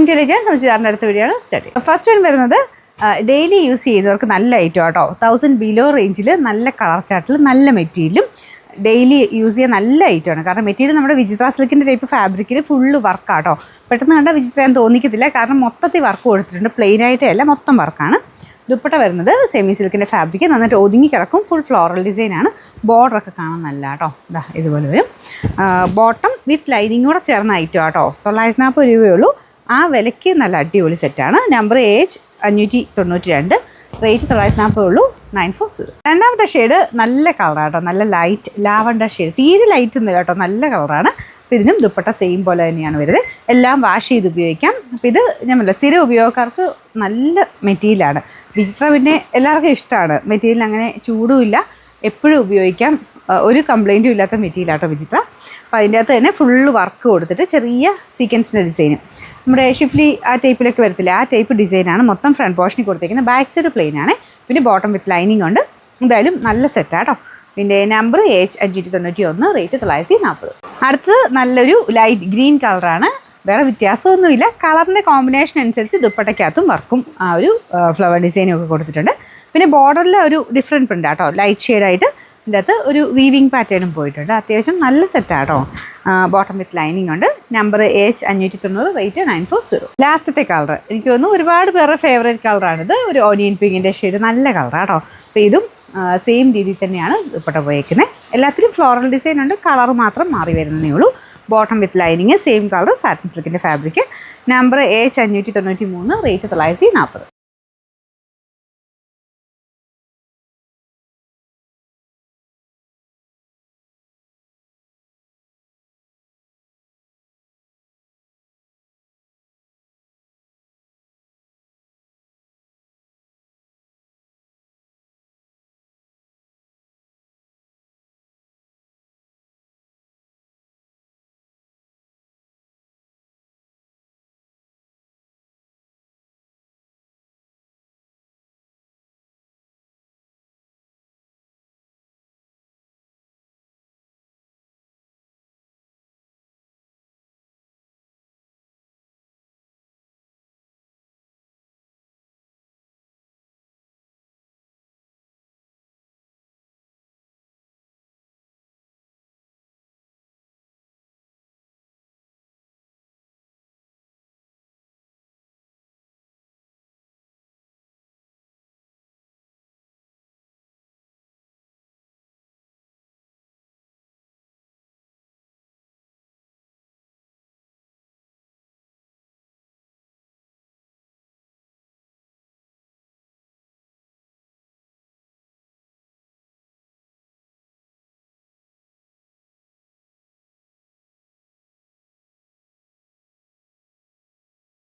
Welcome to legends. ചുരിദാറിൻ്റെ അടുത്ത video ആണ് സ്റ്റാർട്ട് ചെയ്യുന്നത്. ഫസ്റ്റ് വൺ വരുന്നത് ഡെയിലി യൂസ് ചെയ്യുന്നവർക്ക് നല്ല ഐറ്റം കേട്ടോ. 1000 ബിലോ റേഞ്ചിൽ നല്ല കളർ ചാർട്ടിൽ നല്ല മെറ്റീരിയലും ഡെയിലി യൂസ് ചെയ്യാൻ നല്ല ഐറ്റമാണ്. കാരണം മെറ്റീരിയൽ നമ്മുടെ വിചിത്ര സിൽക്കിൻ്റെ ടൈപ്പ് ഫാബ്രിക്കിൽ ഫുള്ള് വർക്കാട്ടോ. പെട്ടെന്ന് കണ്ടാൽ വിചിത്രയാൻ തോന്നിക്കത്തില്ല, കാരണം മൊത്തത്തിൽ വർക്ക് കൊടുത്തിട്ടുണ്ട്. പ്ലെയിൻ ആയിട്ടല്ല, മൊത്തം വർക്കാണ്. ദുപ്പട്ട വരുന്നത് സെമി സിൽക്കിൻ്റെ ഫാബ്രിക്, നന്നായിട്ട് ഒതുങ്ങി കിടക്കും. ഫുൾ ഫ്ലോറൽ ഡിസൈനാണ്. ബോർഡറൊക്കെ കാണാൻ നല്ല കേട്ടോ. ഇതാ ഇതുപോലെ വരും. ബോട്ടം വിത്ത് ലൈനിങ് കൂടെ ചേർന്ന ഐറ്റം കേട്ടോ. 940 രൂപയേ ഉള്ളൂ. ആ വിലയ്ക്ക് നല്ല അടിപൊളി സെറ്റാണ്. നമ്പർ ഏജ് 592, റേറ്റ് 940 ഉള്ളൂ. 940. രണ്ടാമത്തെ ഷെയ്ഡ് നല്ല കളറാണ് കേട്ടോ. നല്ല ലൈറ്റ് ലാവണ്ടർ ഷെയ്ഡ്, തീരെ ലൈറ്റ് ഒന്നും കേട്ടോ, നല്ല കളറാണ്. അപ്പോൾ ഇതിനും ദുപ്പട്ട സെയിം പോലെ തന്നെയാണ് വരുന്നത്. എല്ലാം വാഷ് ചെയ്ത് ഉപയോഗിക്കാം. അപ്പോൾ ഇത് ഞാൻ സ്ഥിരം ഉപയോഗക്കാർക്ക് നല്ല മെറ്റീരിയലാണ്. വിചിത്ര പിന്നെ എല്ലാവർക്കും ഇഷ്ടമാണ്. മെറ്റീരിയൽ അങ്ങനെ ചൂടുമില്ല, എപ്പോഴും ഉപയോഗിക്കാം. ഒരു കംപ്ലൈൻറ്റും ഇല്ലാത്ത മെറ്റീരിയലാട്ടോ വിചിത്ര. അപ്പോൾ അതിൻ്റെ അകത്ത് തന്നെ ഫുള്ള് വർക്ക് കൊടുത്തിട്ട് ചെറിയ സീക്വൻസിൻ്റെ ഡിസൈനും നമ്മുടെ ഷിഫ്ലി ആ ടൈപ്പിലൊക്കെ വരത്തില്ല, ആ ടൈപ്പ് ഡിസൈനാണ് മൊത്തം ഫ്രണ്ട് പോർഷനിൽ കൊടുത്തേക്കുന്നത്. ബാക്ക് സൈഡ് പ്ലെയിൻ ആണ്, പിന്നെ ബോട്ടം വിത്ത് ലൈനിങ് ഉണ്ട്. എന്തായാലും നല്ല സെറ്റാട്ടോ. പിന്നെ നമ്പർ ഏജ് 591, റേറ്റ് 940. അടുത്തത് നല്ലൊരു ലൈറ്റ് ഗ്രീൻ കളറാണ്. വേറെ വ്യത്യാസമൊന്നുമില്ല, കളറിൻ്റെ കോമ്പിനേഷൻ അനുസരിച്ച് ദുപ്പട്ടയ്ക്കകത്തും വർക്കും ആ ഒരു ഫ്ലവർ ഡിസൈനും ഒക്കെ കൊടുത്തിട്ടുണ്ട്. പിന്നെ ബോർഡറിൽ ഒരു ഡിഫറെൻറ്റ് പ്രിൻ്റ് ആട്ടോ, ലൈറ്റ് ഷെയ്ഡായിട്ട് ഇതിൻ്റെ അകത്ത് ഒരു വീവിങ് പാറ്റേണും പോയിട്ടുണ്ട്. അത്യാവശ്യം നല്ല സെറ്റാട്ടോ. ബോട്ടം വിത്ത് ലൈനിങ് ഉണ്ട്. Number age 590, rate 940. ലാസ്റ്റത്തെ കളർ എനിക്ക് തോന്നുന്നു ഒരുപാട് പേരുടെ ഫേവറേറ്റ് കളറാണിത്. ഒരു ഓനിയൻ പിങ്കിൻ്റെ ഷെയ്ഡ്, നല്ല കളറാട്ടോ. അപ്പോൾ ഇതും സെയിം രീതിയിൽ തന്നെയാണ് ദുപ്പട്ട പോയേക്കുന്നത്. എല്ലാത്തിലും ഫ്ലോറൽ ഡിസൈൻ ഉണ്ട്, കളർ മാത്രം മാറി വരുന്നതേ ഉള്ളൂ. Bottom with lining same colour, satin സിൽക്കിൻ്റെ ഫാബ്രിക്. Number H 593, rate 940.